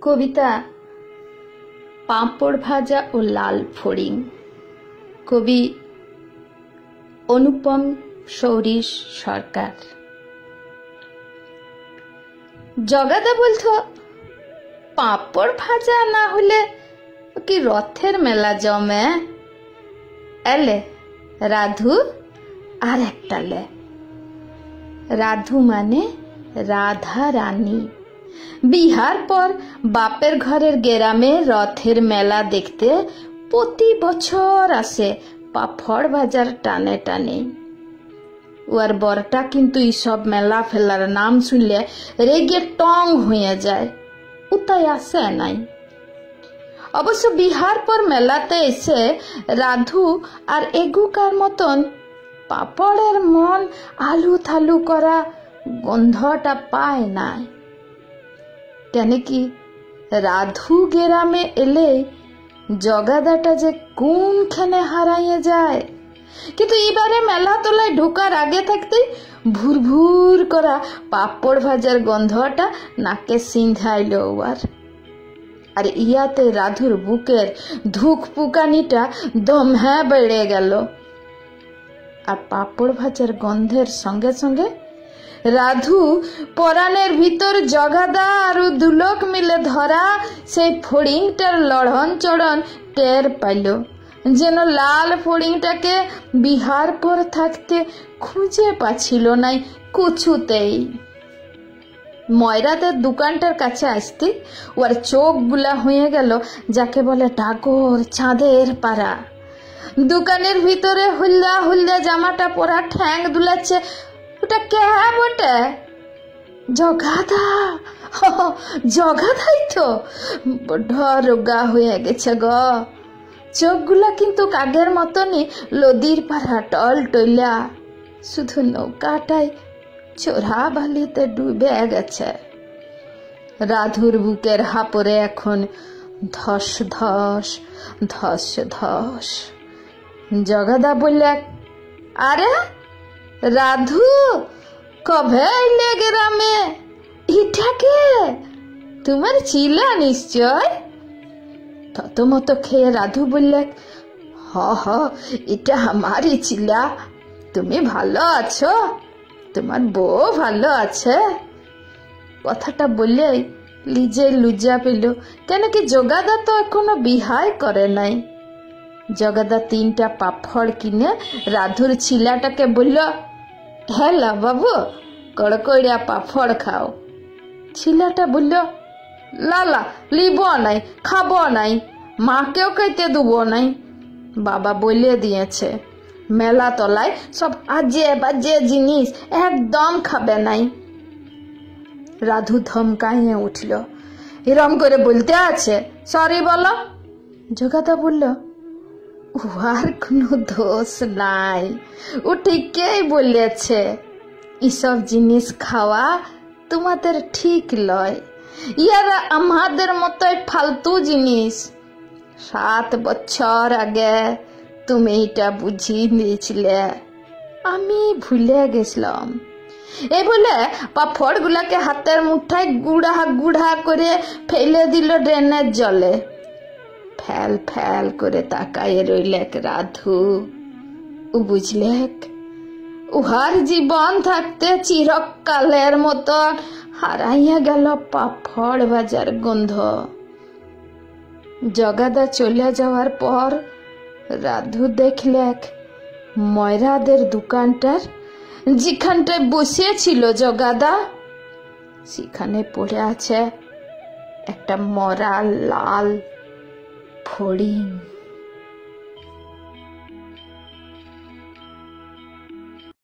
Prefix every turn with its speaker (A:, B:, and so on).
A: কবিতা পাঁপড় ভাজা ও লাল ফড়িং, কবি অনুপম সৌরিশ সরকার। জগাদা বলতো, পাঁপড় ভাজা না হলে কি রথের মেলা জমে? এলে রাধু আর একটা লে। রাধু মানে রাধা রানী। বিহার পর বাপের ঘরের গ্রামে রথের মেলা দেখতে প্রতি বছর আসে পাঁপড় ভাজার টানে টানে। ওর বরটা কিন্তু এইসব মেলা ফেলার নাম শুনলে রেগে টং হয়ে যায়, উতাই আসে নাই। অবশ্য বিহার পর মেলাতে এসে রাধু আর এগুকার মতন পাপড়ের মন আলু থালু করা গন্ধটা পায় নাই। কেন কি রাধু গ্রামে এলে জগাদাটা যে কোনখানে হারাইয়ে যায়। কিন্তু এবারে মেলা তলায় ঢোকার আগে থাকতেই ভুর ভুর করা পাপড় ভাজার গন্ধটা নাকে সিন্ধাইল ওর। আর ইয়াতে রাধুর বুকের ধুক পুকানিটা দমে বেড়ে গেল। আর পাপড় ভাজার গন্ধের সঙ্গে সঙ্গে রাধু পরাণের ভিতর জগাদা আর দুলোক মিলে ধরা সেই ফড়িংটার লড়ন চড়ন টের পাইল। যেন লাল ফড়িংটাকে বিহার পর থাকতে খুঁজে পাচ্ছিল নাই কিছুতেই। ময়রাদের দোকানটার কাছে আসতে ওর চোখ গুলা হয়ে গেল যাকে বলে ডাগর চাঁদের পাড়া। দোকানের ভিতরে হুল্লা হুল্লা জামাটা পরা ঠ্যাং দুলাচ্ছে, ওটা কে বটে? জগাদা। জগাদাই তো। বড় রোগা হয়ে গেছে গ। চোখগুলা কিন্তু কাগের মতনই লদির পাড়া টল টইলা, শুধু নৌকাটাই চোরা বালিতে ডুবে গেছে। রাধুর বুকের হাপরে এখন ধস ধস ধস ধস। জগাদা বললে, আরে রাধু, কবে এলে গ্রামে? এটাকে তোমার চিলা নিশ্চয়। তত খেয়ে রাধু বললে, হ এটা আমারই চিলা। তুমি ভালো আছো? তোমার বউ ভালো আছে? কথাটা বললে লিজে লুজা পেল। কেন কি জগাদা তো এখনো বিহাই করে নাই। জগাদা 3টা পাপড় কিনে রাধুর ছিলাটাকে বলল, হেলা বাবু, কড়কড়িয়া পাপড় খাও। ছিলাটা বলল, লালা লিব নাই, খাব নাই, মাকেও খাইতে দেব নাই। বাবা বলে দিয়েছে মেলা তলায় সব আজে বাজে জিনিস একদম খাবে নাই। রাধু ধমকাইয়ে উঠল, এরম করে বলতে আছে, সরি বলো। জগাদা বলল, উহার কোনো দোষ নাই, ও ঠিকই বলেছে। এসব জিনিস খাওয়া তোমাদের ঠিক লয়। ইয়ারা আমাদের মতোই ফালতু জিনিস। 7 বছর আগে তুমি এটা বুঝিয়ে দিয়েছিলে, আমি ভুলে গেছিলাম। এই বলে পাপড় গুলাকে হাতের মুঠায় গুড়া গুড়া করে ফেলে দিল ড্রেনের জলে। ফেল ফেল করে তাকায় রইলেক রাধু। ও বুঝলেক উহার জীবন থাকতে চিরকালের মতো হারাইয়া গেল পাপড় ভাজার গন্ধ। জগাদা চলে যাওয়ার পর রাধু দেখলেক ময়রাদের দোকানটার যেখানটায় বসেছিল জগাদা, সেখানে পড়ে আছে একটা মরা লাল ফড়িং।